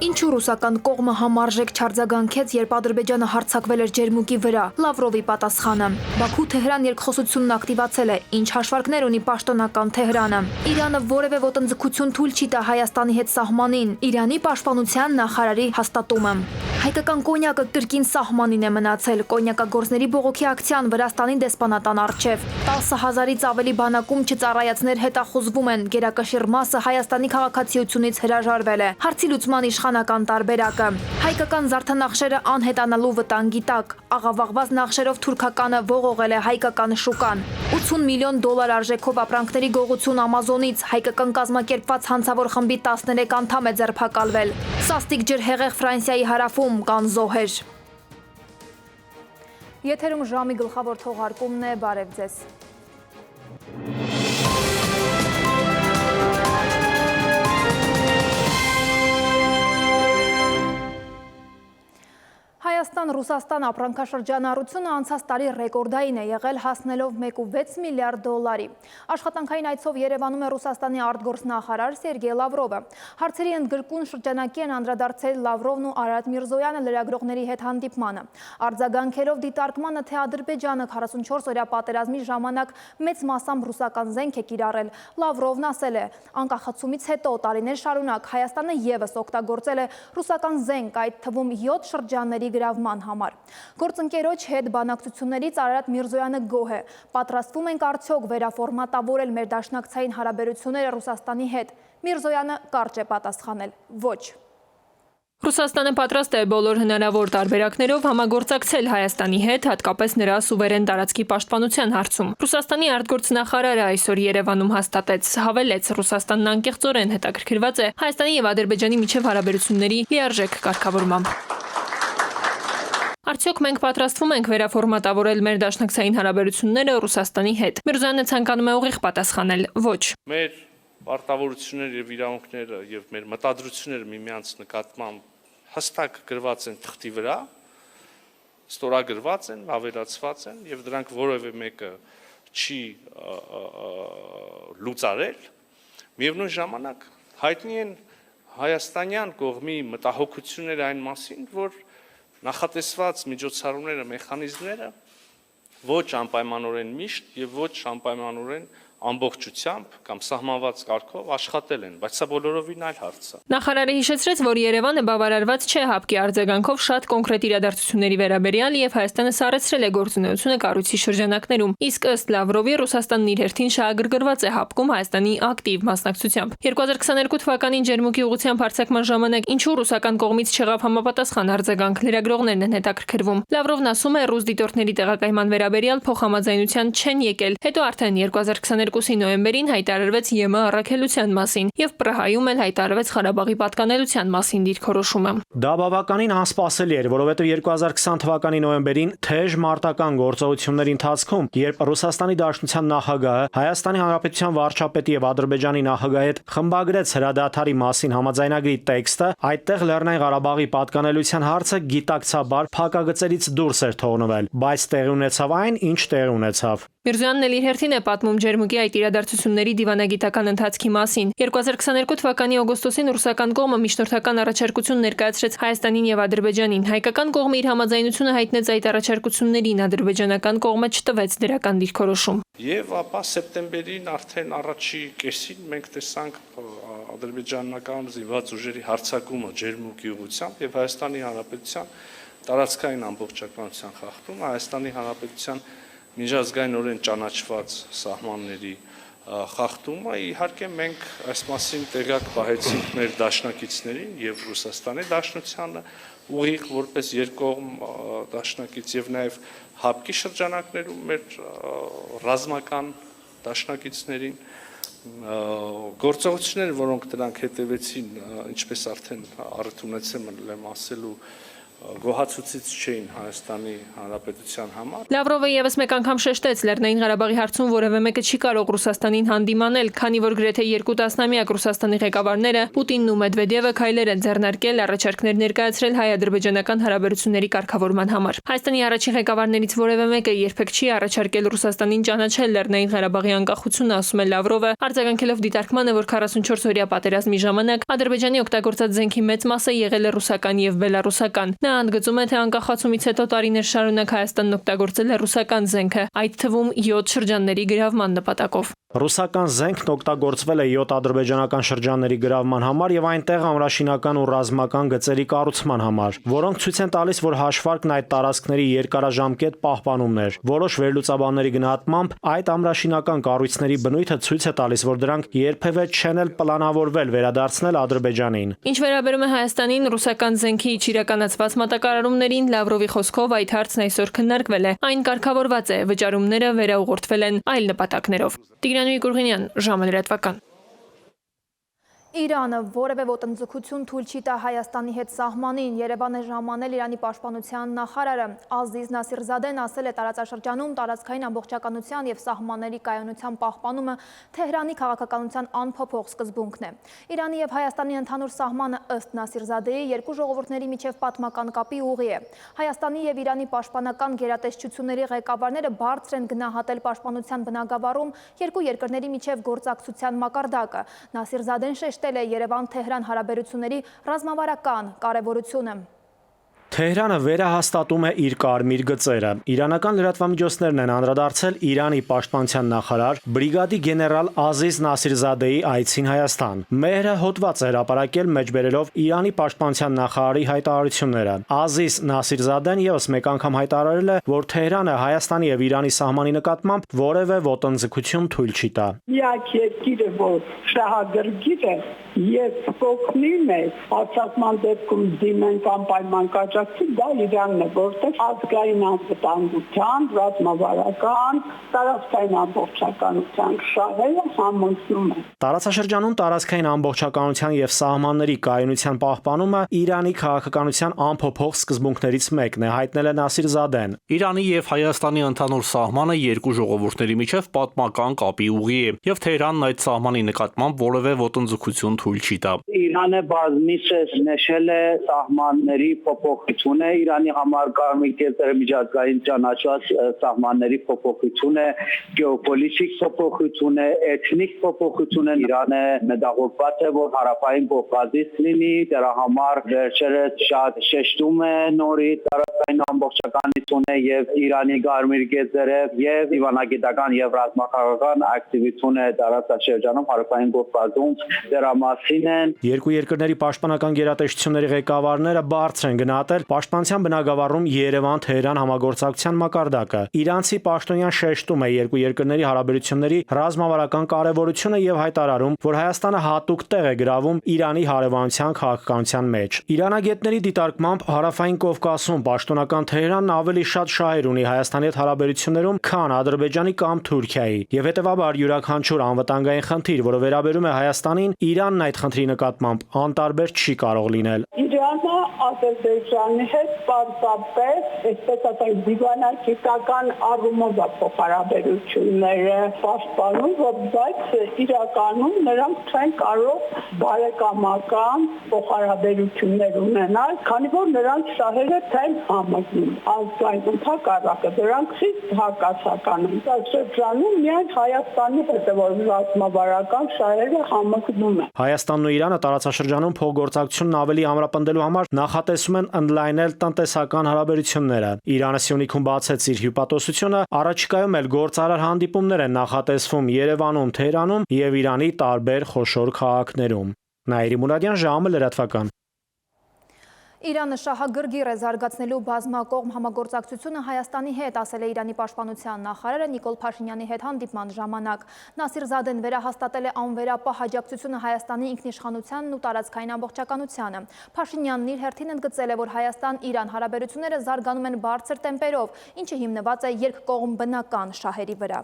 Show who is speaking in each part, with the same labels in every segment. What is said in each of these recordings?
Speaker 1: Ինչու ռուսական կողմը համարժեք չարձագանքեց, երբ Ադրբեջանը հարձակվել էր Ջերմուկի վրա։ Լավրովի պատասխանը. Բաքու-Թեհրան երկխոսությունն ակտիվացել է, ինչ հաշվարկներ ունի պաշտոնական Թեհրանը։ Իրանը որևէ ոտնձգություն թույլ չի տա Հայաստանի հետ սահմանին։ Իրանի պաշտպանության նախարարի հաստատումը։ Հայկական կոնյակը կրկին սահմանին է մնացել։ Կոնյակագործների բողոքի ակցիան Վրաստանի դեսպանատան առջև։ 10,000-ից ավելի բանակում չծառայածներ հետախուզվում են։ Գերակշիռ մասը Հայաստանի քաղաքացիությունից հրաժարվել է։ Հարցի լուծման իշխանական տարբերակը։ Հայկական զարդանախշերը անհետանալու վտանգի տակ։ Աղավաղված նախշերով թուրքականը ողողել է հայկական շուկան։ 80 միլիոն դոլար արժեքով ապրանքների գողություն Ամազոնից։ Հայկական կազմակերպված հանցավոր խմբի 13 անդամ է ձերբակալվել։ Սաստիկ ջրհեղեղ Ֆրանսիայի հարավում կան զոհեր։ Եթերում ժամի գլխավոր թողարկումն է, բարև ձեզ։ Հայաստան-Ռուսաստան ապրանքաշրջանառությունը անցած տարի ռեկորդային է եղել, հասնելով 1,6 միլիարդ դոլարի։ Աշխատանքային այցով Երևանում է Ռուսաստանի արտգործնախարար Սերգեյ Լավրովը։ Հարցերի ընդգրկուն շրջանակի են անդրադարձել Լավրովն ու Արարատ Միրզոյանը լրագրողների հետ հանդիպմանը։ Արձագանքելով դիտարկմանը, թե Ադրբեջանը 44-օրյա պատերազմի ժամանակ մեծ մասամբ ռուսական զենք է կիրառել, Լավրովն ասել է. անկախացումից հետո տարիներ շարունակ Հայաստանը ևս օգտագործել է ռուսական զենք, այդ թվում 7 շրջանների գրավման համար։ Գործընկերոջ հետ բանակցություններից Արարատ Միրզոյանը գոհ է։ Պատրաստվում ենք արդյոք վերաֆորմատավորել մեր դաշնակցային հարաբերությունները Ռուսաստանի հետ։ Միրզոյանը կարճ է պատասխանել. ոչ։ Ռուսաստանը պատրաստ է բոլոր հնարավոր տարբերակներով համագործակցել Հայաստանի հետ, հատկապես նրա սուվերեն տարածքի պաշտպանության հարցում։ Ռուսաստանի արտգործնախարարը այսօր Երևանում հաստատեց, հավելեց, Ռուսաստանն անկեղծորեն հետաքրքրված է Հայաստանի եւ Ադրբեջանի միջև հարաբերությունների լիարժեք կարգավորմամբ։ Արդյոք մենք պատրաստվում ենք վերաֆորմատավորել մեր դաշնակցային հարաբերությունները Ռուսաստանի հետ։ Միրզոյանը ցանկանում է ուղիղ պատասխանել. ոչ։
Speaker 2: Մեր պարտավորությունները եւ իրավունքները եւ մեր մտադրությունները միմյանց նկատմամբ հստակ գրված են թղթի վրա, ստորագրված են, ավելացված են եւ դրանք որևէ մեկը չի լուծարել։ Միևնույն ժամանակ հայտնի են հայաստանյան կողմի մտահոգությունները այն մասին, որ նախատեսված միջոցառումները, մեխանիզմները ոչ անպայմանորեն միշտ եւ ոչ անպայմանորեն ամբողջությամբ կամ սահմանված կարգով աշխատել են, բայց սա բոլորովին այլ հարց է։ Նախարարը հիշեցրեց, որ Երևանը բավարարված չէ ՀԱՊԿ-ի արձագանքով շատ կոնկրետ իրադարձությունների վերաբերյալ եւ Հայաստանը սառեցրել է գործունեությունը կառույցի շրջանակներում։ Իսկ ըստ Լավրովի Ռուսաստանն իր հերթին շահագրգռված է ՀԱՊԿ-ում Հայաստանի ակտիվ մասնակցությամբ։ 2022 թվականին Ջերմուկի ուղղությամբ հարձակման ժամանակ ինչու ռուսական կողմից չեղավ համապատասխան արձագանք, լրագրողներն են հետաքրքրվում։ Լավրովն ասում է, ռուս դիտորդների տեղակայման վերաբերյալ փոխհամաձայնության չեն եկել։ Հետո արդեն 2022-ի նոյեմբերին հայտարարվեց ԵՄ առաքելության մասին եւ Պրահայում էլ հայտարարվեց Ղարաբաղի պատկանելության մասին դիրքորոշումը։
Speaker 3: Դա բավականին անսպասելի էր, որովհետեւ 2020 թվականի նոյեմբերին թեժ մարտական գործողությունների ընթացքում, երբ Ռուսաստանի Դաշնության նախագահը Հայաստանի Հանրապետության վարչապետի եւ Ադրբեջանի նախագահի հետ խմբագրեց հրադադարի մասին համաձայնագրի տեքստը, այդտեղ Լեռնային Ղարաբաղի պատկանելության հարցը գիտակցաբար փակագծերից դուրս էր թողնվել, բայց տեղի ունեցավ այն, ինչ տեղի ունեցավ։
Speaker 1: Միրզոյանն էլ իր հերթին է պատմում Ջերմուկի այդ իրադարձությունների դիվանագիտական ընթացքի մասին։ 2022 թվականի օգոստոսին ռուսական կողմը միջնորդական առաջարկություն ներկայացրեց Հայաստանին եւ Ադրբեջանին։ Հայկական կողմը իր համաձայնությունը հայտնեց այդ առաջարկություններին, ադրբեջանական կողմը չտվեց դրական դիրքորոշում։ Եվ
Speaker 2: ապա սեպտեմբերին արդեն առաջի կեսին մենք տեսանք ադրբեջանական զինված ուժերի հարձակումը Ջերմուկի ուղղությամբ եւ Հայաստանի Հանրապետության տարածքային ամբողջականության խախտումը, Հայաստանի Հանրապետության միջազգայինորեն ճանաչված սահմանների խախտումը, իհարկե մենք այս մասին տեղյակ պահեցինք մեր դաշնակիցներին եւ Ռուսաստանի Դաշնությանը, ուղիղ որպես երկկողմ դաշնակից եւ նաեւ ՀԱՊԿ-ի շրջանակներում մեր ռազմական դաշնակիցներին գործողությունները, որոնք դրանք հետևեցին, ինչպես արդեն առիթ ունեցել եմ ասելու, գոհացուցիչ չէին Հայաստանի Հանրապետության համար։
Speaker 4: Լավրովը եւս մեկ անգամ շեշտեց, Լեռնային Ղարաբաղի հարցում որևէ մեկը չի կարող Ռուսաստանին հանդիմանել, քանի որ գրեթե 2 տասնամյակ Ռուսաստանի ղեկավարները Պուտինն ու Մեդվեդևը քայլեր են ձեռնարկել, առաջարկներ ներկայացրել հայ-ադրբեջանական հարաբերությունների կարգավորման համար։ Հայաստանի առաջին ղեկավարներից որևէ մեկը երբեք չի առաջարկել Ռուսաստանին ճանաչել Լեռնային Ղարաբաղի անկախությունը, ասում է Լավրովը, արձագանքելով դիտարկմանը, որ 44-օրյա պատերազմի ժամանակ Ադրբեջանի օգտագործած զենքի մեծ մասը եղել է ռուսական եւ բելարուսական։ Նա ընդգծում է, թե անկախացումից հետո տարիներ շարունակ Հայաստանն օգտագործել է ռուսական զենքը, այդ թվում 7 շրջանների գրավման նպատակով։
Speaker 3: Ռուսական զենքն օգտագործվել է 7 ադրբեջանական շրջանների գրավման համար եւ այնտեղ ամրաշինական ու ռազմական գծերի կառուցման համար, որոնք ցույց են տալիս, որ հաշվարկն այդ տարածքների երկարաժամկետ պահպանումն էր։ Որոշ վերլուծաբանների գնահատմամբ այդ ամրաշինական կառույցների բնույթը ցույց է տալիս, որ դրանք երբևէ չեն էլ պլանավորվել վերադարձնել Ադրբեջանին։
Speaker 4: Ինչ վերաբերում է Հայաստանին ռուսական զենքի իրականացված մատակարարումներին, Լավրովի խոսքով այդ հարցն այսօր քննարկվել է։ Այն կարգավորված է, վճարումները վերաուղղորդվել են այլ նպատակներով։ Տիգրան Գուրգենյան, ժամը լրատվական։
Speaker 1: Իրանը որևէ ոտնձգություն թույլ չի տա Հայաստանի հետ սահմանին, Երևան է ժամանել Իրանի պաշտպանության նախարարը։ Ազիզ Նասիրզադեն ասել է տարածաշրջանում տարածքային ամբողջականության եւ սահմանների կայունության պահպանումը Թեհրանի քաղաքականության անփոփոխ սկզբունքն է։ Իրանի եւ Հայաստանի ընդհանուր սահմանը ըստ Նասիրզադեի երկու ժողովուրդների միջև պատմական կապի ուղի է։ Հայաստանի եւ Իրանի պաշտպանական գերատեսչությունների ղեկավարները բարձր են գնահատել պաշտպանության բնագավառում երկու երկրների միջև գործակցության մակարդակը։ Նասիրզադեն շեշտել է Երևան-Թեհրան հարաբերությունների ռազմավարական կարևորությունը։
Speaker 3: Թեհրանը վերահաստատում է իր կարմիր գծերը։ Իրանական լրատվամիջոցներն են անդրադարձել Իրանի պաշտպանության նախարար բրիգադի գեներալ Ազիզ Նասիրզադեի այցին Հայաստան։ Մեհրը հոդված է հրապարակել մեջբերելով Իրանի պաշտպանության նախարարի հայտարարությունները։ Ազիզ Նասիրզադեն եւս մեկ անգամ հայտարարել է, որ Թեհրանը Հայաստանի եւ Իրանի սահմանի նկատմամբ որևէ ոտնձգություն թույլ չի տա։
Speaker 5: Միակ երկիրը, որ շահագրգիռ է եւ կօգնի մեզ հաստատման դեպքում դիմեն կամ պայման կարգի, դա Իրանն է, որտեղ ազգային անվտանգության, ռազմավարական, տարածքային ամբողջականության շահերը համընկնում են։
Speaker 3: Տարածաշրջանում տարածքային ամբողջականության եւ սահմանների կայունության պահպանումը Իրանի քաղաքականության անփոփոխ սկզբունքներից մեկն է, հայտնել է Նասիրզադեն։
Speaker 6: Իրանի եւ Հայաստանի ընդհանուր սահմանը երկու ժողովուրդների միջև պատմական կապի ուղի է, եւ Թեհրանն այդ սահմանի նկատմամբ որևէ ոտնձգություն թույլ չի տա։
Speaker 7: Իրանը բազմիցս նշել է սահմանների փոփոխությունը, Իրանի համար կարմիր կետերը միջազգային ճանաչված սահմանների փոփոխություն է, գեոպոլիտիկ փոփոխություն է, էթնիկ փոփոխություն է։ Իրանը մտահոգված է, որ հարավային Կովկասից լինի, դրա համար վերջերս շատ շեշտում է նորից տարածքային ամբողջականությունը եւ Իրանի կարմիր կետերը եւ դիվանագիտական եւ ռազմաքաղաքական ակտիվությունը տարածաշրջանում հարավային Կովկասում դրա մասին են։
Speaker 3: Երկու երկրների պաշտպանական գերատեսչությունների ղեկավարները բարձր են գնահատել պաշտպանության բնագավառում Երևան-Թեհրան համագործակցության մակարդակը։ Իրանցի պաշտոնյան շեշտում է երկու երկրների հարաբերությունների ռազմավարական կարևորությունը եւ հայտարարում, որ Հայաստանը հատուկ տեղ է գրավում Իրանի հարևանության քաղաքականության մեջ։ Իրանագետների դիտարկմամբ հարավային Կովկասում պաշտոնական Թեհրանն ավելի շատ շահեր ունի Հայաստանի հետ հարաբերություններում, քան Ադրբեջանի կամ Թուրքիայի, եւ հետեւաբար յուրաքանչյուր անվտանգային խնդիր, որը վերաբերում է Հայաստանին, Իրանն այդ խնդրի նկատմամբ անտարբեր չի կարող լինել։
Speaker 5: Իրանը Ադրբեջանի հետ պարզապես, այսպես ասենք, դիվանագիտական առումով փոխհարաբերությունները պաշտպանում, բայց իրականում նրանք չեն կարող բարեկամական փոխհարաբերություններ ունենալ, քանի որ նրանց շահերը չեն համընկնում։ Ազգային ընդհակառակը դրանք խիստ հակասական են։ Այս շրջանում միայն Հայաստանի հետ որ ռազմավարական շահերը համընկնում են։
Speaker 3: Հայաստանն ու Իրանը տարածաշրջանում փոխգործակցությունն ավելի ամրապնդելու համար նախատեսում են ընդլայնել տնտեսական հարաբերությունները։ Իրանը Սյունիքում բացեց իր հյուպատոսությունը, առաջիկայում էլ գործարար հանդիպումներ են նախատեսվում Երևանում, Թեհրանում եւ Իրանի տարբեր խոշոր քաղաքներում։ Նաիրի Մուրադյան, ժամը լրատվական։
Speaker 1: Իրանը շահագրգիռ է զարգացնելու բազմակողմ համագործակցությունը Հայաստանի հետ, ասել է Իրանի պաշտպանության նախարարը Նիկոլ Փաշինյանի հետ հանդիպման ժամանակ։ Նասիրզադեն վերահաստատել է անվերապահ աջակցությունը Հայաստանի ինքնիշխանությանն ու տարածքային ամբողջականությանը։ Փաշինյանն իր հերթին ընդգծել է, որ Հայաստան-Իրան հարաբերությունները զարգանում են բարձր տեմպերով, ինչը հիմնված է երկկողմ բնական շահերի վրա։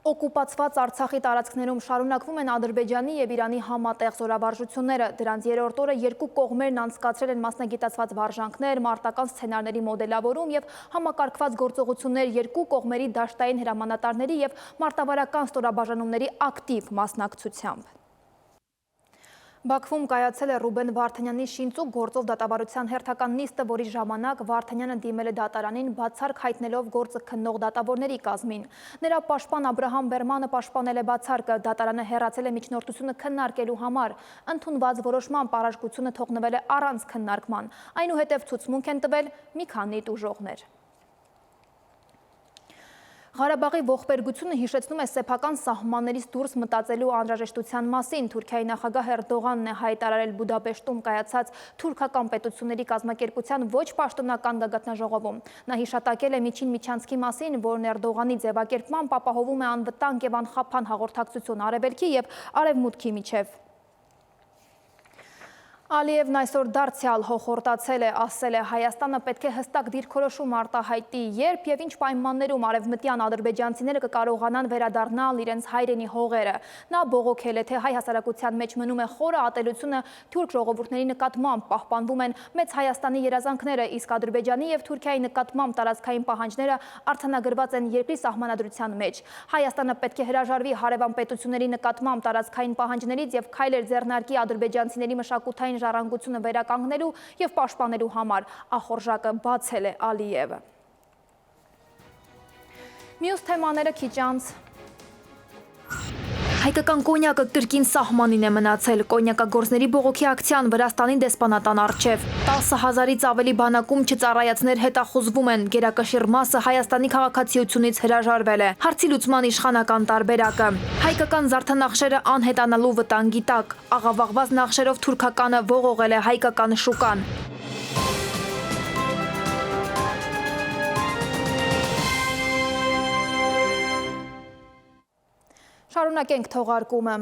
Speaker 1: Օկուպացված Արցախի տարածքներում շարունակվում են Ադրբեջանի և Իրանի համատեղ զորավարժությունները։ Դրանց երրորդ օրը երկու կողմերն անցկացրել են մասնագիտացված վարժանքներ, մարտական սցենարների մոդելավորում և համակարգված գործողություններ երկու կողմերի դաշտային հրամանատարների և մարտավարական ստորաբաժանումների ակտիվ մասնակցությամբ։ Բաքվում կայացել է Ռուբեն Վարդանյանի շինծու գործով դատավարության հերթական նիստը, որի ժամանակ Վարդանյանը դիմել է դատարանին բացարկ հայտնելով գործը քննող դատավորների կազմին։ Նրա պաշտպան Աբրահամ Բերմանը պաշտպանել է բացարկը, դատարանը հեռացել է միջնորդությունը քննարկելու համար։ Ընդունված որոշմամբ առարկությունը թողնվել է առանց քննարկման։ Այնուհետև ցուցմունք են տվել մի քանի տուժողներ։ Ղարաբաղի ողբերգությունը հիշեցնում է սեփական սահմաններից դուրս մտածելու անհրաժեշտության մասին։ Թուրքիայի նախագահ Էրդողանն է հայտարարել Բուդապեշտում կայացած թուրքական պետությունների կազմակերպության ոչ պաշտոնական գագաթնաժողովում։ Նա հիշատակել է միջին միջանցքի մասին, որն Էրդողանի ձևակերպմամբ ապահովում է անվտանգ և անխափան հաղորդակցություն արևելքի և արևմուտքի միջև։ Ալիևն այսօր դարձյալ հոխորտացել է, ասել է Հայաստանը պետք է հստակ դիրքորոշում արտահայտի, երբ և ինչ պայմաններում արևմտյան ադրբեջանցիները կկարողանան վերադառնալ իրենց հայրենի հողերը։ Նա բողոքել է, թե հայ հասարակության մեջ մնում է խորը ատելությունը, թուրք ժողովուրդների նկատմամբ պահպանվում են մեծ Հայաստանի երազանքները, իսկ Ադրբեջանի և Թուրքիայի նկատմամբ տարածքային պահանջները արձանագրված են երկրի սահմանադրության մեջ։ Հայաստանը պետք է հրաժարվի հարևան պետությունների նկատմամբ տարածքային պահանջներից և քայլեր ձեռնարկի ադրբեջանցիների մշակութային ժառանգությունը վերականգնելու և պաշտպանելու համար, ախորժակը բացել է Ալիևը։ Մյուս թեմաները քիչ անց։ Հայկական կոնյակը կրկին սահմանին է մնացել։ Կոնյակագործների բողոքի ակցիան Վրաստանի դեսպանատան առջև։ 10,000-ից ավելի բանակում չծառայածներ հետախուզվում են։ Գերակշիռ մասը Հայաստանի քաղաքացիությունից հրաժարվել է։ Հարցի լուծման իշխանական տարբերակը։ Հայկական զարդանախշերը անհետանալու վտանգի տակ։ Աղավաղված նախշերով թուրքականը ողողել է հայկական շուկան։ Շարունակենք թողարկումը։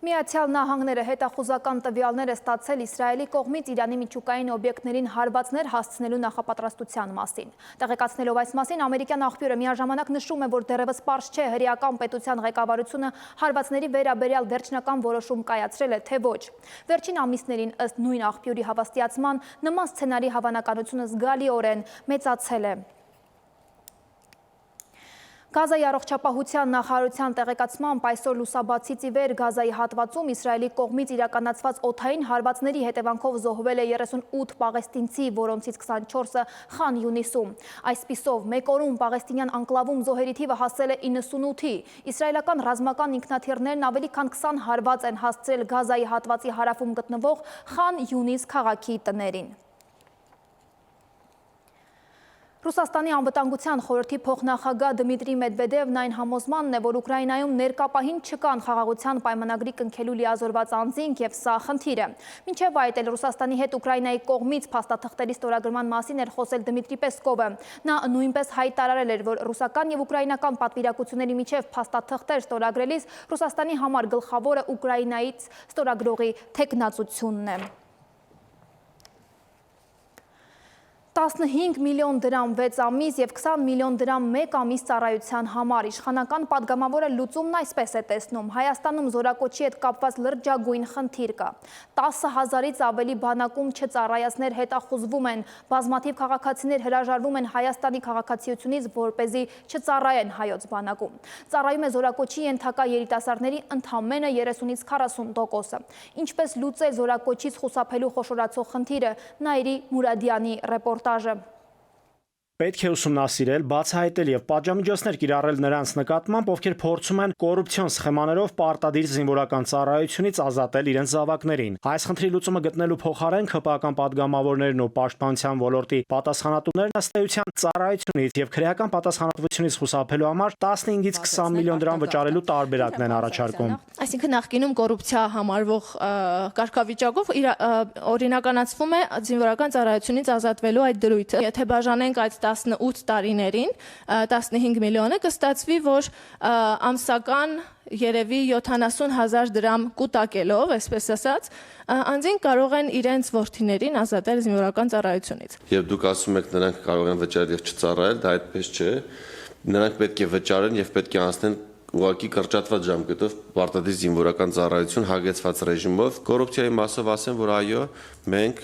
Speaker 1: Միացյալ Նահանգները հետախուզական տվյալներ է ստացել Իսրայելի կողմից Իրանի միջուկային օբյեկտներին հարվածներ հասցնելու նախապատրաստության մասին։ Տեղեկացնելով այս մասին, ամերիկյան աղբյուրը միաժամանակ նշում է, որ դեռևս պարզ չէ հրեական պետության ղեկավարությունը հարվածների վերաբերյալ վերջնական որոշում կայացրել է, թե ոչ։ Վերջին ամիսներին ըստ նույն աղբյուրի հավաստիացման նման սցենարի հավանականությունը զգալիորեն մեծացել է։ Գազայի առողջապահության նախարարության տեղեկացմամբ այսօր լուսաբացից ի վեր Գազայի հատվածում Իսրայելի կողմից իրականացված օդային հարվածների հետևանքով զոհվել է 38 պաղեստինցի, որոնցից 24-ը Խան Յունիսում։ Այսպիսով, մեկ օրում պաղեստինյան անկլավում զոհերի թիվը հասել է 98-ի։ Իսրայելական ռազմական ինքնաթիռներն ավելի քան 20 հարված են հասցրել Գազայի հատվածի հարավում գտնվող Խան Յունիս քաղաքի տներին։ Ռուսաստանի անվտանգության խորհրդի փոխնախագահ Դմիտրի Մեդվեդևն այն համոզմանն է, որ Ուկրաինայում ներկապահին չկան խաղաղության պայմանագրի կնքելու լիազորված անձինք և սա խնդիր է։ Մինչև այդ էլ Ռուսաստանի հետ Ուկրաինայի կողմից փաստաթղթերի ստորագրման մասին էր խոսել Դմիտրի Պեսկովը։ Նա նույնպես հայտարարել էր, որ ռուսական և ուկրաինական պատվիրակությունների միջև փաստաթղթեր ստորագրելիս Ռուսաստանի համար գլխավորը Ուկրաինայից ստորագրողի թեկնածությունն է։ 15 միլիոն դրամ 6 ամիս և 20 միլիոն դրամ 1 ամիս ծառայության համար։ Իշխանական պատգամավորը լուծումն այսպես է տեսնում. Հայաստանում զորակոչի հետ կապված լրջագույն խնդիր կա։ 10,000-ից ավելի բանակում չծառայածներ հետախուզվում են։ Բազմաթիվ քաղաքացիներ հրաժարվում են Հայաստանի քաղաքացիությունից, որպեսզի չծառայեն հայոց բանակում։ Ծառայում է զորակոչի ենթակա երիտասարդների ընդամենը 30-ից 40%-ը։ Ինչպես լուծել զորակոչից խուսափելու խոշորացող խնդիրը, Նաիրի Մուրադյանի ռեպորտաժը։
Speaker 3: Պետք է ուսումնասիրել, բացահայտել և պատժամիջոցներ կիրառել նրանց նկատմամբ, ովքեր փորձում են կոռուպցիոն սխեմաներով պարտադիր զինվորական ծառայությունից ազատել իրենց զավակներին։ Այս խնդրի լուծումը գտնելու փոխարեն ՔՊԱ-կան պատգամավորներն ու պաշտպանության ոլորտի պատասխանատուներն ըստ էության ծառայությունից և քրեական պատասխանատվությունից խուսափելու համար 15-ից 20 միլիոն դրամ վճարելու տարբերակն են առաջարկում։
Speaker 8: Այսինքն նախկինում կոռուպցիա համարվող կարգավիճակով օրինականացվում է զինվորական ծառայությունից ազատվելու այդ դրույթը։ Եթե բաժանենք այդ 18 տարիներին 15 միլիոնը կստացվի, որ ամսական երևի 70,000 դրամ կուտակելով, այսպես ասած, անձին կարող են իրենց որդիներին ազատել զինվորական ծառայությունից։
Speaker 9: Եվ դուք ասում եք նրանք կարող են վճարել եւ չծառայել, դա այդպես չէ։ նրանք պետք է վճարեն եւ պետք է անցնեն ուղղակի կրճատված ժամկետով պարտադիր զինվորական ծառայություն հագեցված ռեժիմով։ Կոռուպցիայի մասով ասեմ, որ այո, մենք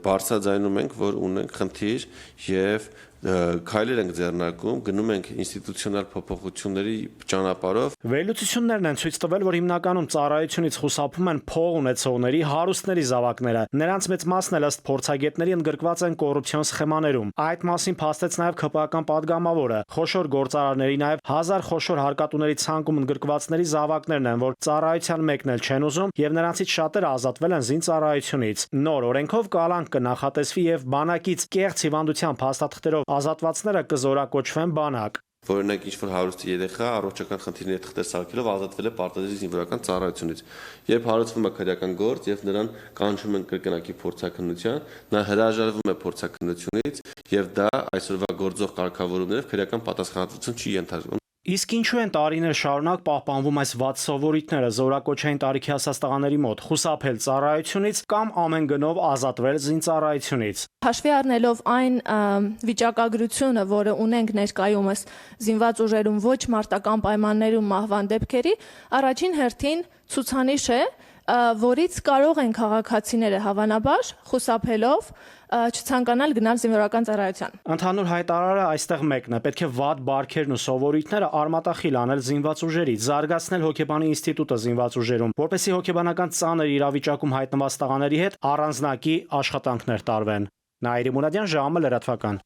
Speaker 9: բարձրաձայնում ենք, որ ունենք խնդիր եւ քայլեր ենք ձեռնարկում, գնում ենք ինստիտուցիոնալ փոփոխությունների ճանապարհով։
Speaker 3: Վերլուծություններն են ցույց տվել, որ հիմնականում ծառայությունից խուսափում են փող ունեցողների, հարուստների զավակները։ Նրանց մեծ մասն էլ ըստ փորձագետների ընդգրկված են կոռուպցիոն սխեմաներում։ Այդ մասին փաստեց նաև ՔՊԱ-կան падգամավորը։ Խոշոր գործարարների, նաև 1000 խոշոր հարկատուների ցանկում ընդգրկվածների զավակներն են, որ ծառայության մեկն էլ չեն ուզում, եւ նրանցից շատերը ազատվել են զինծառայությունից։ Նոր օրենքով կալանք կնախատեսվի եւ բանակից կեղծ հիվանդության փաստաթղթերով ազատվածները կզորակոչվեն բանակ։
Speaker 9: Օրինակ ինչ-որ հարուստ երեխա առողջական խնդիրների թղթեր սարքելով ազատվել է պարտադիր զինվորական ծառայությունից։ Երբ հարուցվում է քրեական գործ եւ նրան կանչում են կրկնակի փորձաքննության, նա հրաժարվում է փորձաքննությունից եւ դա այսօրվա գործող կարգավորումներով քրեական պատասխանատվություն չի ենթարկվում։
Speaker 3: Իսկ ինչու են տարիներ շարունակ պահպանվում այս վատ սովորույթները զորակոչային տարիքի հասած տղաների մոտ՝ խուսափել ծառայությունից կամ ամեն գնով ազատվել զինծառայությունից։
Speaker 8: Հաշվի առնելով այն վիճակագրությունը, որը ունենք ներկայումս զինված ուժերում ոչ մարտական պայմաններում մահվան դեպքերի, առաջին հերթին ցուցանիշ է, որից կարող են քաղաքացիները հավանաբար խուսափելով չցանկանալ գնալ զինվորական ծառայության։
Speaker 3: Ընդհանուր հայտարարը այստեղ մեկն է՝ պետք է վատ բարքերն ու սովորույթները արմատախիլ անել զինված ուժերից, զարգացնել հոգեբանի ինստիտուտը զինված ուժերում, որպեսզի հոգեբանական ծանր իրավիճակում հայտնված տղաների հետ առանձնակի աշխատանքներ տարվեն։ Նաիրի Մուրադյան, ժամը լրատվական։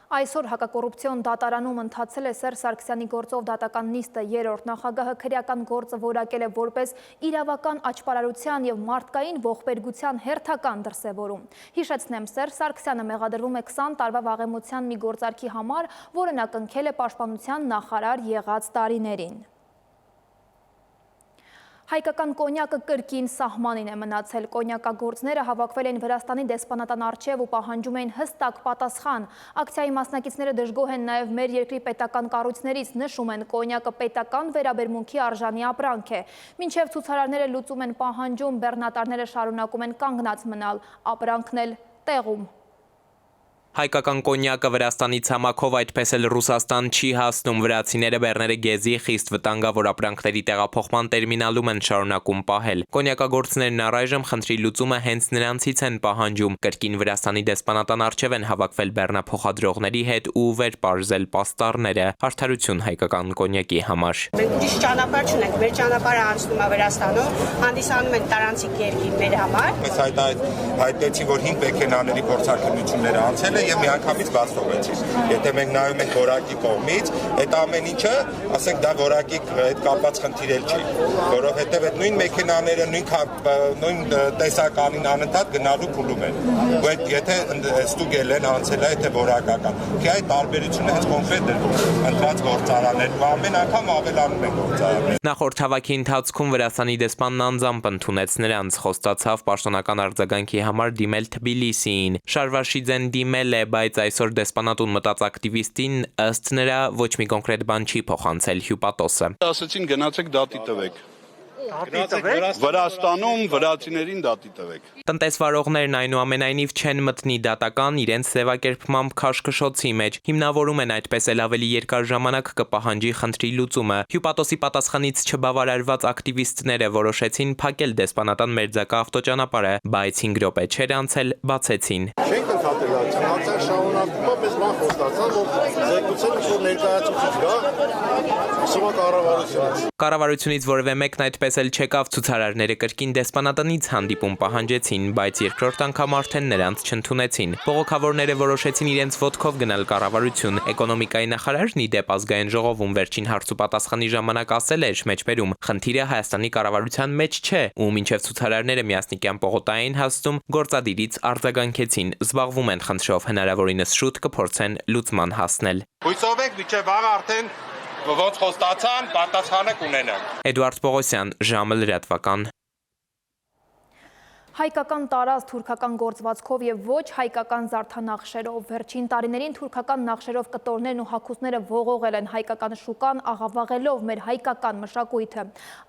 Speaker 1: Այսօր հակակոռուպցիոն դատարանում ընթացել է Սերժ Սարգսյանի գործով դատական նիստը։ Երրորդ նախագահը քրեական գործը որակել է որպես իրավական աճպարարության եւ մարդկային ողբերգության հերթական դրսևորում։ Հիշեցնեմ, Սերժ Սարգսյանը մեղադրվում է 20 տարվա վաղեմության մի գործարքի համար, որը նա կնքել է պաշտպանության նախարար եղած տարիներին։ Հայկական կոնյակը կրկին սահմանին է մնացել։ Կոնյակագործները հավաքվել են Վրաստանի դեսպանատան առջև ու պահանջում էին հստակ պատասխան։ Ակցիայի մասնակիցները դժգոհ են նաև մեր երկրի պետական կառույցներից, նշում են, կոնյակը պետական վերաբերմունքի արժանի ապրանք է։ Մինչև ցուցարարները լուծում են պահանջում, բեռնատարները շարունակում են կանգնած մնալ, ապրանքն էլ տեղում։
Speaker 10: Հայկական կոնյակը Վրաստանի ցամաքով, այդպես էլ Ռուսաստան չի հասնում։ Վրացիները բեռները գեզի, խիստ վտանգավոր ապրանքների տեղափոխման տերմինալում են շարունակում պահել։ Կոնյակագործներն առայժմ խնդրի լուծումը հենց նրանցից են պահանջում։ Կրկին Վրաստանի դեսպանատան առջև են հավաքվել բեռնափոխադրողների հետ ու վերպարզել պաստառները։ Արդարություն հայկական կոնյակի համար։
Speaker 11: Մենք ուրիշ ճանապարհ չունենք, մեր ճանապարհը անցնում է Վրաստանով, հանդիսանում են տարանցիկ երկիր մեր համար։
Speaker 12: Այս հայտնեցի, որ 5 մեքենաների փորձաքննությունները անցել է եւ միանգամից բաց թողեցի։ Եթե մենք նայում ենք որակի կողմից, այդ ամեն ինչը, ասենք դա որակի հետ կապված խնդիր էլ չի, որովհետեւ այդ նույն մեքենաները նույն տեսականին անընդհատ գնալու փուլում են։ Ու այդ եթե ստուգել են անցել է, թե որակական։ כי այդ տարբերությունը հենց կոնկրետ է, ընտրած գործարաններն ու ամեն անգամ ավելանում են գործարանները։
Speaker 10: Նախորդ հավաքի ընթացքում Վրաստանի դեսպանն անձամբ ընդունեց նրանց, խոստացավ պաշտոնական արձագանքի համար դիմել Թբիլիսիին։ Շարվարշիձեն դիմել է, բայց այսօր դեսպանատուն մտած ակտիվիստին ըստ նրա ոչ մի կոնկրետ բան չի փոխանցել հյուպատոսը։
Speaker 13: Ասացին գնացեք դատի տվեք։ Վրաստանում վրացիներին դատի տվեք։
Speaker 10: Տնտեսվարողներն այնուամենայնիվ չեն մտնի դատական իրենց ձևակերպմամբ քաշքշոցի մեջ, հիմնավորում են այդպես էլ ավելի երկար ժամանակ կպահանջի խնդրի լուծումը։ Հյուպատոսի պատասխանից չբավարարված ակտիվիստները որոշեցին փակել դեսպանատան մերձակա ավտոճանապարհը, բայց 5 րոպե չէր անցել, բացեցին։
Speaker 14: Չենք ընդհատել այդ շարունակումը, պես բան խոստացան, որ զեկուցել որ ներկայացուցիչ գա, սովա կառավարությունից։
Speaker 10: Կառավարությունից որևէ մեկն այդպես էլ չեկավ, ցուցարարները կրկին դեսպանատնից հանդիպում պահանջեցին, բայց երկրորդ անգամ արդեն նրանց չընդունեցին։ Բողոքավորները որոշեցին իրենց ոտքով գնալ կառավարություն։ Էկոնոմիկայի նախարարն ի դեպ ազգային ժողովում վերջին հարցուպատասխանի ժամանակ ասել էր մեջբերում. խնդիրը Հայաստանի կառավարության մեջ չէ, ու մինչև ցուցարարները միասնիկյան պողոտային հասնում, գործադիրից արձագանքեցին, զբաղվում են խնդրով, հնարավորինս շուտ կփորձեն լուծման հասնել։
Speaker 12: Հույսով եք մինչև վաղ արդեն ոնց խոստացան, պատասխանը կունենանք։
Speaker 10: Էդուարդ Պողոսյան, ժամը լրատվական։
Speaker 1: Հայկական տարած թուրքական գործվածքով եւ ոչ հայկական զարդանախշերով։ Վերջին տարիներին թուրքական նախշերով կտորներն ու հագուստները ողողել են հայկական շուկան, աղավաղելով մեր հայկական մշակույթը։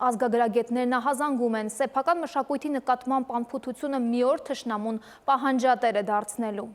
Speaker 1: Ազգագրագետներն ահազանգում են սեփական մշակույթի նկատմամբ անփութությունը մի օր թշնամուն պահանջատեր է դարձնելու։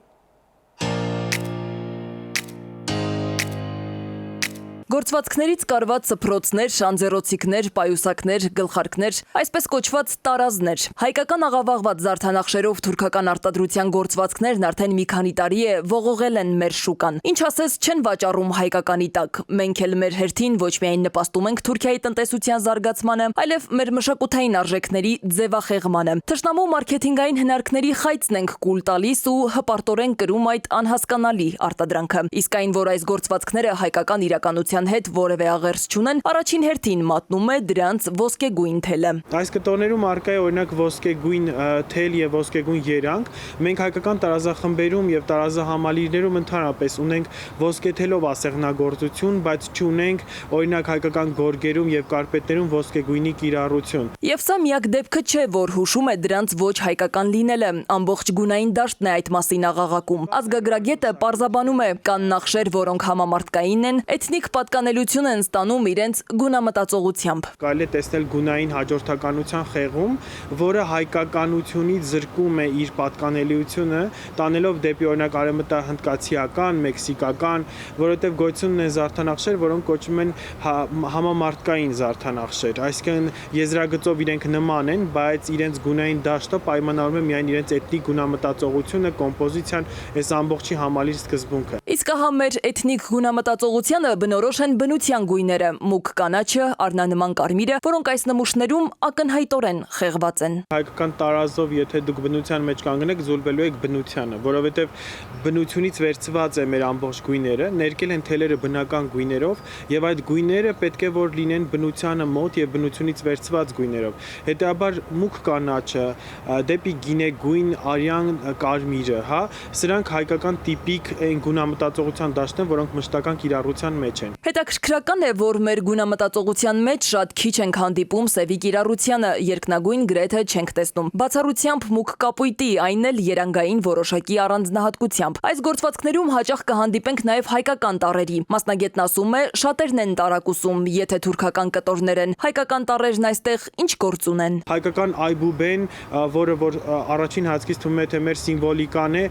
Speaker 15: Գործվածքներից կարված սփռոցներ, շանձեռոցիկներ, պայուսակներ, գլխարկներ, այսպես կոչված տարազներ։ Հայկական աղավաղված զարդանախշերով թուրքական արտադրության գործվածքներն արդեն մի քանի տարի է ողողել են մեր շուկան։ Ինչ ասես չեն վաճառում հայկականի տակ։ Մենք էլ մեր հերթին ոչ միայն նպաստում ենք Թուրքիայի տնտեսության զարգացմանը, այլև մեր մշակութային արժեքների ձևախեղմանը։ Թշնամու մարքեթինգային հնարքների խայծն ենք կուլ տալիս ու հպարտորեն կրում այդ անհասկանալի արտադրանքը։ Իսկ այն, որ այս գործվածքները հայկական իրականության հետ որևէ աղերս չունեն, առաջին հերթին մատնում է դրանց ոսկեգույն թելը։
Speaker 3: Այս կտորներում առկա է օրինակ ոսկեգույն թել եւ ոսկեգույն երանգ։ Մենք հայկական տարազախմբերում եւ տարազահամալիրներում ընդհանրապես ունենք ոսկեթելով ասեղնագործություն, բայց չունենք օրինակ հայկական գորգերում եւ կարպետներում ոսկեգույնի կիրառություն։
Speaker 15: Եվ սա միակ դեպքը չէ, որ հուշում է դրանց ոչ հայկական լինելը։ Ամբողջ գունային դաշտն է այդ մասին աղաղակում։ Ազգագրագետը պարզաբանում է, կան նախշեր, որոնք համամարտկային են, էթնիկ պատկանելություն են ստանում իրենց գունամտածողությամբ։
Speaker 3: Կարելի է տեսնել գունային հաջորդականության խեղում, որը հայկականությունից զրկում է իր պատկանելիությունը, տանելով դեպի օրինակ արևմտահնդկացիական, մեքսիկական, որովհետև գոյություն ունեն զարդանախշեր, որոնք կոչվում են համամարտկային զարդանախշեր, այսինքն եզրագծով իրենք նման են, բայց իրենց գունային դաշտը պայմանավորում է միայն իրենց էթնիկ գունամտածողությունը, կոմպոզիցիան, այս ամբողջի համալիր սկզբունքը։
Speaker 15: Իսկ ահա մեր էթնիկ գունամտածողությանը բնորոշ են բնության գույները՝ մուգ կանաչը, առնանման կարմիրը, որոնք այս նմուշներում ակնհայտորեն խեղված են։
Speaker 3: Հայկական տարազով, եթե դուք բնության մեջ կանգնեք, զուլվելու եք բնությանը, որովհետև բնությունից վերցված է մեր ամբողջ գույները, ներկել են թելերը բնական գույներով, եւ այդ գույները պետք է որ լինեն բնությանը մոտ եւ բնությունից վերցված գույներով։ Հետեւաբար մուգ կանաչը, դեպի գինեգույն, արյան կարմիրը, հա, սրանք հայկական տիպիկ են գունամտածողության դաշտն են, որոնք մշտական կիրառության մեջ են։
Speaker 15: Հետաքրքրական է, որ մեր գունամտածողության մեջ շատ քիչ ենք հանդիպում սևի կիրառությանը, երկնագույն գրեթե չենք տեսնում։ Բացառությամբ մուգ կապույտի, այն էլ երանգային որոշակի առանձնահատկությամբ։ Այս գործվածքներում հաճախ կհանդիպենք նաև հայկական տառերի։ Մասնագետն ասում է, շատերն են տարակուսում, եթե թուրքական կտորներ են, հայկական տառերն այստեղ ինչ գործ ունեն։
Speaker 3: Հայկական այբուբեն, որը որ առաջին հատկից թվում է թե մեր սիմվոլիկան է,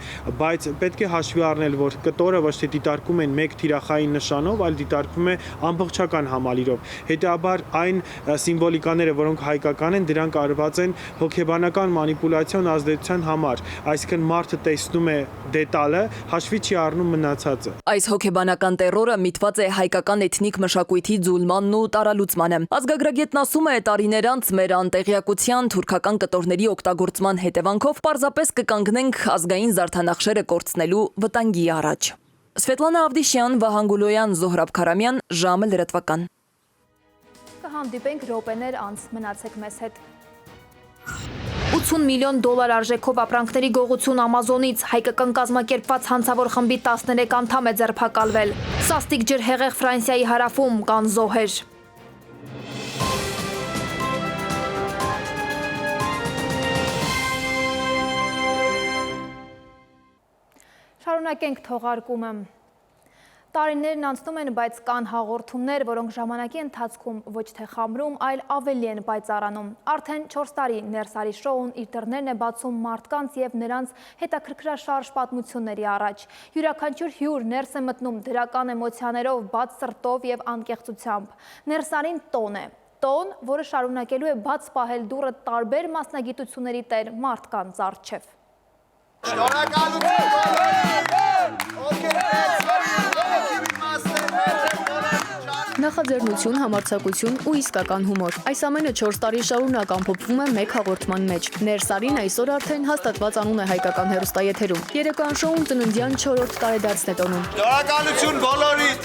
Speaker 3: բայց պետք է հաշվի առնել, որ կտորը ոչ թե դիտարկում են մեկ թիրախային նշանով, այլ դիտարկվում է ամբողջական համալիրով։ Հետեւաբար այն սիմվոլիկաները, որոնք հայկական են, դրանք արված են հոգեբանական մանիպուլյացիոն ազդեցության համար, այսինքն մարդը տեսնում է դետալը, հաշվի չի առնում մնացածը։
Speaker 15: Այս հոգեբանական տերորը միտված է հայկական էթնիկ մշակույթի ձուլմանն ու տարալուծմանը։ Ազգագրագետն ասում է, տարիներ անց մեր անտեղյակության թուրքական կտորների օգտագործման հետևանքով պարզապես կկանգնենք ազգային զարդանախշերը կորցնելու վտանգի առաջ։ Սվետլանա Ավդիշյան, Վահան Գուլոյան, Զոհրաբ Քարամյան, ժամը լրատվական։
Speaker 1: Կհանդիպենք րոպեներ անց, մնացեք մեզ հետ։ 80 միլիոն դոլար արժեքով ապրանքների գողություն Ամազոնից, հայկական կազմակերպված հանցավոր խմբի 13 անդամ է ձերբակալվել։ Սաստիկ ջրհեղեղ Ֆրանսիայի հարավում կան զոհեր։ Շարունակենք թողարկումը։ Տարիներն անցնում են, բայց կան հաղորդումներ, որոնք ժամանակի ընթացքում ոչ թե խամրում, այլ ավելի են պայծառանում։ Արդեն 4 տարի Ներսարի շոուն իր դռներն է բացում մարդկանց եւ նրանց հետաքրքրաշարժ պատմությունների առաջ։ Յուրաքանչյուր հյուր ներս է մտնում դրական էմոցիաներով, բաց սրտով եւ անկեղծությամբ։ Ներսարին տոն է։ Տոն, որը շարունակելու է բաց պահել դուռը տարբեր մասնագիտությունների տեր մարդկանց առջև։
Speaker 16: Նախաձեռնություն, համարձակություն ու իսկական հումոր։ Այս ամենը 4 տարի շարունակ ամփոփվում է մեկ հաղորդման մեջ։ Ներսարին այսօր արդեն հաստատված անուն է հայկական հեռուստաեթերում։ Երեկոյան շոուն ծննդյան 4-րդ տարեդարձն է տոնում։
Speaker 14: Շնորհակալություն բոլորիդ։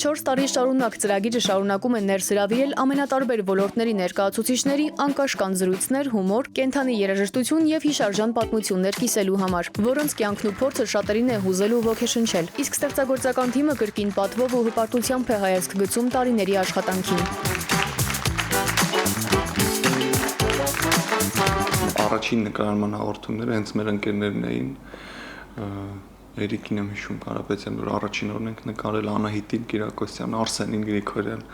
Speaker 16: 4 տարի շարունակ ծրագիրը շարունակում է ներսրավիրել ամենատարբեր ոլորտների ներկայացուցիչների անկաշկան զրույցներ, հումոր, կենդանի երաժշտություն եւ հիշարժան պատմություններ կիսելու համար, որոնց կյանքն ու փորձը շատերին է հուզել ու ոգեշնչել։ Իսկ ստեղծագործական թիմը կրկին պատվով ու հպարտությամբ է հայացք գցում տարիների աշխատանքին։
Speaker 17: Առաջին նկարահանման հաղորդումները հենց մեր ընկերներն էին, Երիկին եմ հիշում Կարապետյան, որ առաջին օրն ենք նկարել Անահիտին Կիրակոսյան, Արսենին Գրիգորյան,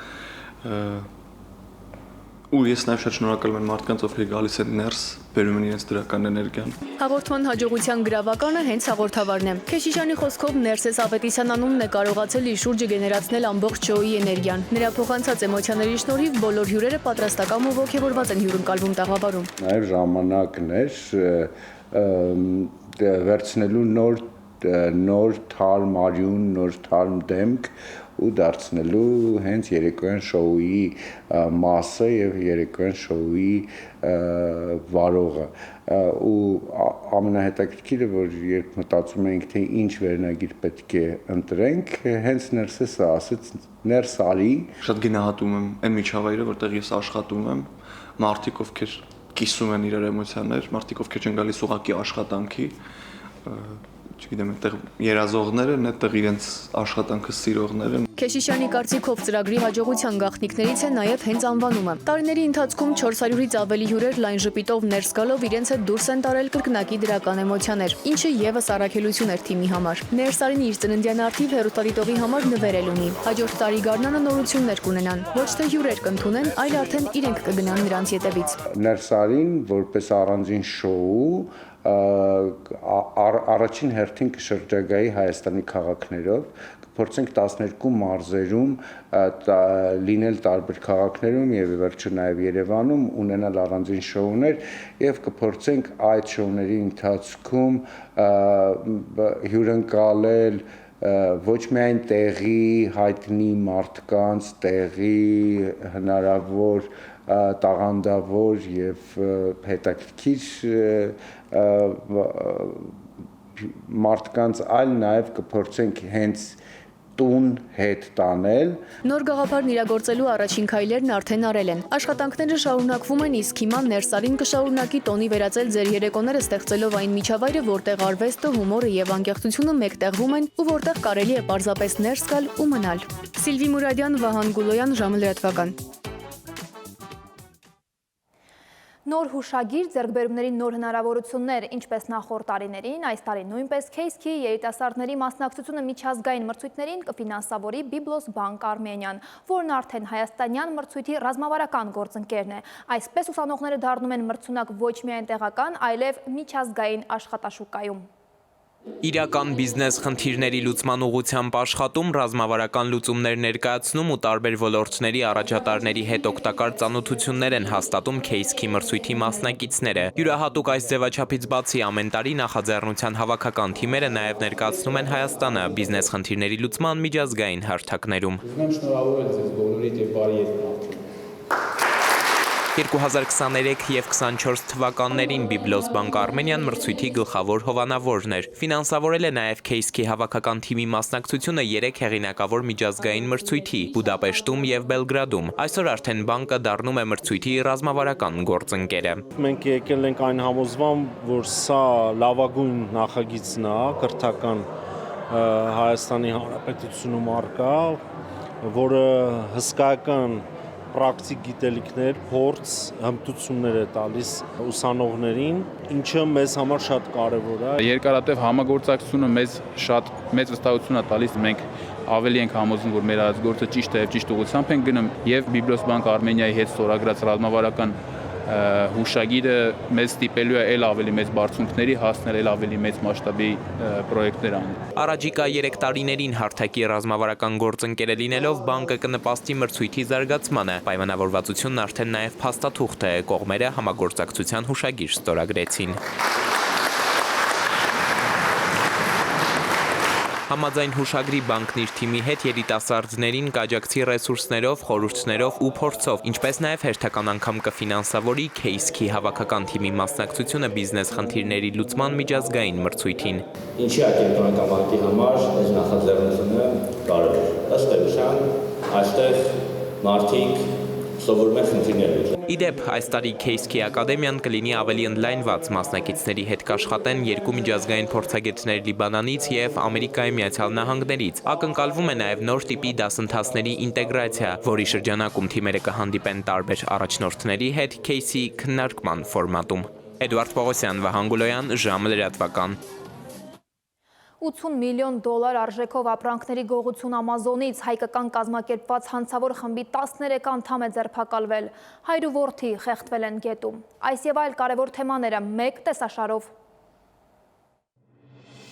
Speaker 17: Ու ես նաև շատ շնորհակալ եմ մարդկանց, ովքեր գալիս են ներս, բերում են իրենց դրական էներգիան։
Speaker 16: Հաղորդման հաջողության գրավականը հենց հաղորդավարն է։ Քեշիշյանի խոսքով Ներսես Ավետիսյան անունն է կարողացել իր շուրջը գեներացնել ամբողջ շոուի էներգիան։ Նրա փոխանցած էմոցիաների շնորհիվ բոլոր հյուրերը պատրաստական ու ոգևորված են հյուրընկալվում տաղավարում։
Speaker 18: Նաև ժամանակն էր վերցնելու նոր թարմ արյուն, նոր թարմ դեմք ու դարձնելու հենց երեկոյան շոուի մասը եւ երեկոյան շոուի վարողը ու ամենահետաքրքիրը որ երբ մտածում ենք թե ինչ վերնագիր պետք է ընտրենք հենց Ներսեսը ասեց ներս արի
Speaker 17: շատ գնահատում եմ այն միջավայրը որտեղ ես աշխատում եմ մարդիկ ովքեր կիսում են իրար էմոցիաներ մարդիկ ովքեր չեն գալիս ուղակի աշխատանքի չգիտեմ, այդտեղ երազողները են, այդտեղ իրենց աշխատանքը սիրողներ են։
Speaker 16: Քեշիշյանի կարծիքով ծրագրի հաջողության գաղտնիքներից է նաև հենց անվանումը։ Տարիների ընթացքում 400-ից ավելի հյուրեր լայն ժպիտով ներս գալով իրենց հետ դուրս են տարել կրկնակի դրական էմոցիաներ, ինչը եւս առաքելություն էր թիմի համար։ Ներսարին իր ծննդյան արդիվ հերոստատիտողի համար նվերել ունի։ Հաջորդ տարի գարնանը նորություններ կունենան։ Ոչ թե հյուրեր կընդունեն, այլ արդեն իրենք կգնան նրանց ետևից։
Speaker 18: Ներսարին որպես առանձին շոու առաջին հերթին կշրջագայի Հայաստանի քաղաքներով կփորձենք 12 մարզերում լինել տարբեր քաղաքներում եւ վերջը նաեւ Երևանում ունենալ առանձին շոուներ եւ կփորձենք այդ շոուների ընթացքում հյուրընկալել ոչ միայն տեղի հայտնի մարդկանց, տեղի հնարավոր տաղանդավոր եւ հետաքրքիր մարդկանց այլ նաև կփորձենք հենց տուն հետ տանել։
Speaker 16: Նոր գաղափարն իրագործելու առաջին քայլերն արդեն արել են։ Աշխատանքները շարունակվում են, իսկ հիմա Ներսարին կշարունակի տոնի վերածել ձեր երեկոները ստեղծելով այն միջավայրը, որտեղ արվեստը, հումորը եւ անկեղծությունը մեկտեղվում են ու որտեղ կարելի է պարզապես ներս գալ ու մնալ։ Սիլվի Մուրադյան, Վահան Գուլոյան, ժամը լրատվական։
Speaker 1: Նոր հուշագիր, ձեռքբերումների նոր հնարավորություններ, ինչպես նախորդ տարիներին, այս տարի նույնպես Քեյսքի երիտասարդների մասնակցությունը միջազգային մրցույթներին կֆինանսավորի Byblos Bank Armenian, որն արդեն հայաստանյան մրցույթի ռազմավարական գործընկերն է։ Այսպես ուսանողները դառնում են մրցունակ ոչ միայն տեղական, այլև միջազգային աշխատաշուկայում։
Speaker 10: Իրական բիզնես խնդիրների լուծման ուղղությամբ աշխատում, ռազմավարական լուծումներ ներկայացնում ու տարբեր ոլորտների առաջատարների հետ օգտակար ծանոթություններ են հաստատում Քեյսքի մրցույթի մասնակիցները։ Յուրահատուկ այս ձևաչափից բացի ամեն տարի նախաձեռնության հավաքական թիմերը նաև ներկայացնում են Հայաստանը բիզնես խնդիրների լուծման միջազգային հարթակներում։
Speaker 19: Ուզում եմ շնորհավորել ձեզ բոլորիդ եւ բարի ելք։
Speaker 10: 2023 և 24 թվականներին Byblos Bank Armenian մրցույթի գլխավոր հովանավորն էր։ Ֆինանսավորել է նաև Քեյսքի հավաքական թիմի մասնակցությունը 3 հեղինակավոր միջազգային մրցույթի Բուդապեշտում և Բելգրադում։ Այսօր արդեն բանկը դառնում է մրցույթի ռազմավարական գործընկերը։
Speaker 3: Մենք եկել ենք այն համոզման, որ սա լավագույն նախագիծն է կրթական Հայաստանի Հանրապետությունում առկա, որը հսկայական պրակտիկ գիտելիքներ, փորձ, հմտություններ է տալիս ուսանողներին, ինչը մեզ համար շատ կարևոր է։
Speaker 19: Երկարատև համագործակցությունը մեզ շատ մեծ վստահություն է տալիս, մենք ավելի ենք համոզում, որ մեր այս գործը ճիշտ է եւ ճիշտ ուղղությամբ ենք գնում եւ Byblos Bank Armenia-ի հետ ստորագրած ռազմավարական հուշագիրը մեզ ստիպելու է ել ավելի մեծ բարձունքների հասնել, ել ավելի մեծ մասշտաբի պրոյեկտներ անել։
Speaker 10: Առաջիկա 3 տարիներին հարթակի ռազմավարական գործընկերը լինելով բանկը կնպաստի մրցույթի զարգացմանը։ Պայմանավորվածությունն արդեն նաև փաստաթուղթ է, կողմերը համագործակցության հուշագիր ստորագրեցին։ Համաձայն հուշագրի բանկն իր թիմի հետ երիտասարդներին կաջակցի ռեսուրսներով, խորհուրդներով ու փորձով, ինչպես նաև հերթական անգամ կֆինանսավորի Քեյսքի հավաքական թիմի մասնակցությունը բիզնես խնդիրների լուծման միջազգային մրցույթին։
Speaker 19: Ինչի է կենտրոնական բանկի համար այս նախաձեռնությունը կարևոր։ Ըստ էության, այստեղ մարդիկ սովորում են խնդիրներ լուծել։
Speaker 10: Իդեպ, այս տարի Քեյսքի ակադեմիան կլինի ավելի ընդլայնված, մասնակիցների հետ կաշխատեն 2 միջազգային փորձագետներ Լիբանանից և Ամերիկայի Միացյալ Նահանգներից։ Ակնկալվում է նաև նոր տիպի դասընթացների ինտեգրացիա, որի շրջանակում թիմերը կհանդիպեն տարբեր առաջնորդների հետ Քեյսի քննարկման ֆորմատում։ Էդուարդ Պողոսյան, Վահան Գուլոյան, ժամը լրատվական։
Speaker 1: $80 միլիոն արժեքով ապրանքների գողություն Ամազոնից հայկական կազմակերպված հանցավոր խմբի 13 անդամ է ձերբակալվել, հայր ու որդի խեղդվել են գետում։ Այս եւ այլ կարևոր թեմաները մեկ տեսաշարով։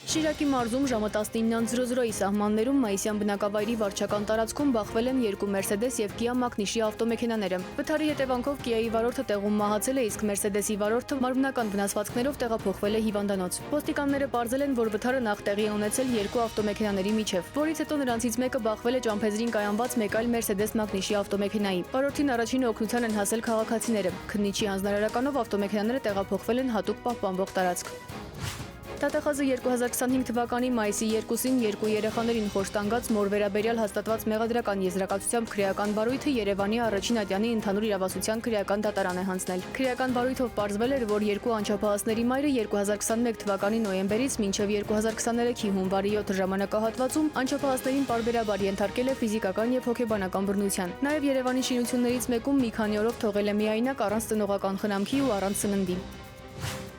Speaker 16: Շիրակի մարզում ժամը 19:00-ի սահմաններում Մայիսյան բնակավայրի վարչական տարածքում բախվել են 2 Մերսեդես եւ Կիա Մակնիշի ավտոմեքենաները։ Վթարի հետևանքով Կիայի վարորդը տեղում մահացել է, իսկ Մերսեդեսի վարորդը մարմնական վնասվածքներով տեղափոխվել է հիվանդանոց։ Ոստիկանները պարզել են, որ վթարը նախ տեղի է ունեցել 2 ավտոմեքենաների միջև, որից հետո նրանցից մեկը բախվել է ճամփեզրին կայանված մեկ այլ Մերսեդես Մակնիշի ավտոմեքենայի։ Վարորդին առաջին օգնության են հասել քաղաքացիները։ Քննիչի հանձնարարականով ավտոմեքենաները տեղափոխվել են հատուկ պահպանվող տարածք։ Դատախազը 2025 թվականի մայիսի 2-ին 2 երեխաներին խոշտանգած մոր վերաբերյալ հաստատված մեղադրական եզրակացությամբ քրեական վարույթը Երևանի առաջին ատյանի ընդհանուր իրավասության քրեական դատարան է հանձնել։ Քրեական վարույթով պարզվել էր, որ 2 անչափահասների մայրը 2021 թվականի նոյեմբերից մինչև 2023-ի հունվարի 7 ժամանակահատվածում անչափահասներին պարբերաբար ենթարկել է ֆիզիկական եւ հոգեբանական բռնության։ Նաեւ Երևանի շինություններից մեկում մի քանի օրով թողել է միայնակ առանց ծնողական խնամքի ու առանց սննդի։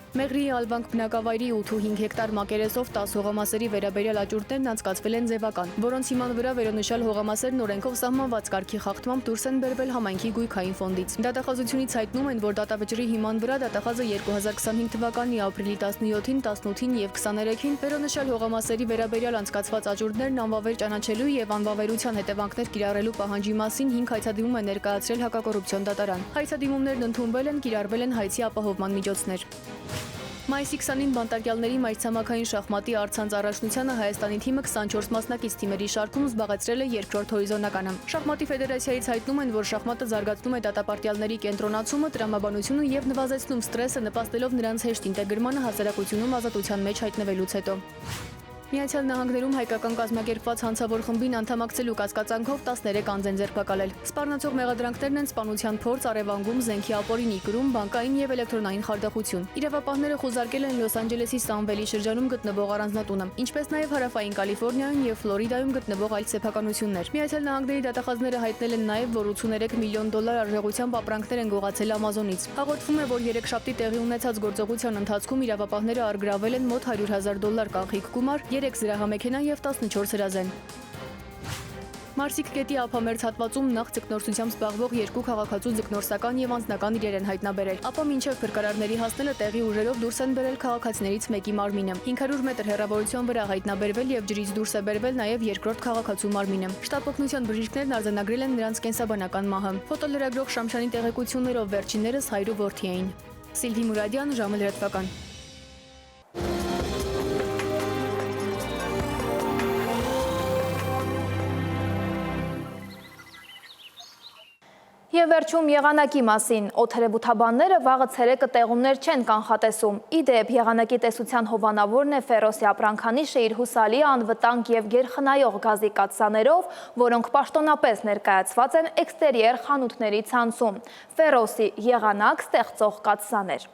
Speaker 16: Մեղրիի Ալվանք բնակավայրի 8.5 հեկտար մակերեսով 10 հողամասերի վերաբերյալ աճուրդներն անցկացվել են ձևական, որոնց հիման վրա վերոնշյալ հողամասերն օրենքով սահմանված կարգի խախտմամբ դուրս են բերվել համայնքի գույքային ֆոնդից։ Դատախազությունից հայտնում են, որ դատավճռի հիման վրա դատախազը 2025 թվականի ապրիլի 17-ին, 18-ին եւ 23-ին վերոնշյալ հողամասերի վերաբերյալ անցկացված աճուրդներն անվավեր ճանաչելու եւ անվավերության հետևանքներ կիրառելու պահանջի մասին 5 հայցադիմում է ներկայացրել հակակոռուպցիոն դատարան։ Հայցադիմումներն ընդունվել են, կիրառվել են հայցի ապահովման միջոցներ։ Մայիսի 20-ին բանտարկյալների մայրցամաքային շախմատի առցանց առաջնությանը Հայաստանի թիմը 24 մասնակից թիմերի շարքում զբաղեցրել է երկրորդ հորիզոնականը։ Շախմատի ֆեդերացիայից հայտնում են, որ շախմատը զարգացնում է դատապարտյալների կենտրոնացումը, տրամաբանությունը եւ նվազեցնում ստրեսը, նպաստելով նրանց հեշտ ինտեգրմանը հասարակությունում ազատության մեջ հայտնվելուց հետո։ Միացյալ Նահանգներում հայկական կազմակերպված հանցավոր խմբին անդամակցելու կասկածանքով 13 անձ են ձերբակալել։ Սպառնացող մեղադրանքներն են սպանության փորձ, առևանգում, զենքի ապօրինի կրում, բանկային եւ էլեկտրոնային խարդախություն։ Իրավապահները խուզարկել են Լոս Անջելեսի Սանվելի շրջանում գտնվող առանձնատունը, ինչպես նաեւ հարավային Կալիֆոռնիայում եւ Ֆլորիդայում գտնվող այլ սեփականություններ։ Միացյալ Նահանգների դատախազները հայտնել են նաեւ, որ $83 միլիոն արժողությամբ ապրանքներ են գողացել Ամազոնից։ Հաղորդվում է, որ երեքշաբթի տեղի ունեցած գործողության ընթացքում իրավապահները առգրավել են մոտ $100,000 կանխիկ գումար, 3 զրահամեքենա եւ 14 հրազեն։ Մարսիկ գետի ափամերձ հատվածում նախ ձկնորսությամբ զբաղվող 2 քաղաքացու ձկնորսական եւ անձնական իրեր են հայտնաբերել։ Ապա մինչև փրկարարների հասնելը տեղի ուժերով դուրս են բերել քաղաքացիներից մեկի մարմինը։ 500 մետր հեռավորության վրա հայտնաբերվել եւ ջրից դուրս է բերվել նաեւ երկրորդ քաղաքացու մարմինը։ Շտաբ օգնության բժիշկներն արձանագրել են նրանց կենսաբանական մահը։ Ֆոտոլրագրող Շամշանի տեղեկություններով վերջիններս հայր ու որդի էին։ Սիլվի Մուրադյան, ժամը լրատվական։
Speaker 1: Եվ վերջում եղանակի մասին, օդերևութաբանները վաղը ցերեկը տեղումներ չեն կանխատեսում։ Իդեպ եղանակի տեսության հովանավորն է Ֆերոսի ապրանքանիշը իր հուսալի անվտանգ եւ գերխնայող գազի կաթսաներով, որոնք պաշտոնապես ներկայացված են էքստերիեր խանութների ցանցում։ Ֆերոսի եղանակ ստեղծող կաթսաներ։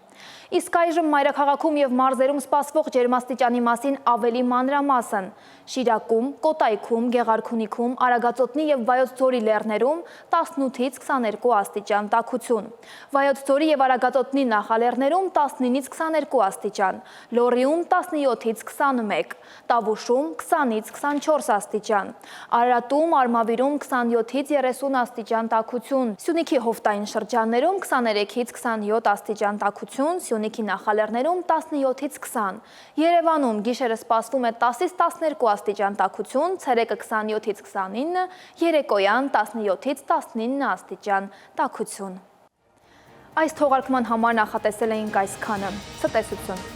Speaker 1: Իսկ այժմ մայրաքաղաքում եւ մարզերում սպասվող ջերմաստիճանի մասին ավելի մանրամասն։ Շիրակում, Կոտայքում, Գեղարքունիքում, Արագածոտնի եւ Վայոց ձորի լեռներում 18-ից 22 աստիճան տաքություն։ Վայոց ձորի եւ Արագածոտնի նախալեռներում 19-ից 22 աստիճան, Լոռիում 17-ից 21, Տավուշում 20-ից 24 աստիճան, Արարատում, Արմավիրում 27-ից 30 աստիճան տաքություն, Սյունիքի հովտային շրջաններում 23-ից 27 աստիճան տաքություն, Սյունիքի նախալեռներում 17-ից 20, Երևանում գիշերը սպասվում է 10-ից 12 աստիճան տաքություն, ցերեկը 27-ից 29, երեկոյան 17-ից 19 աստիճան տաքություն։ Այս թողարկման համար նախատեսել էինք այսքանը։ Ցտեսություն։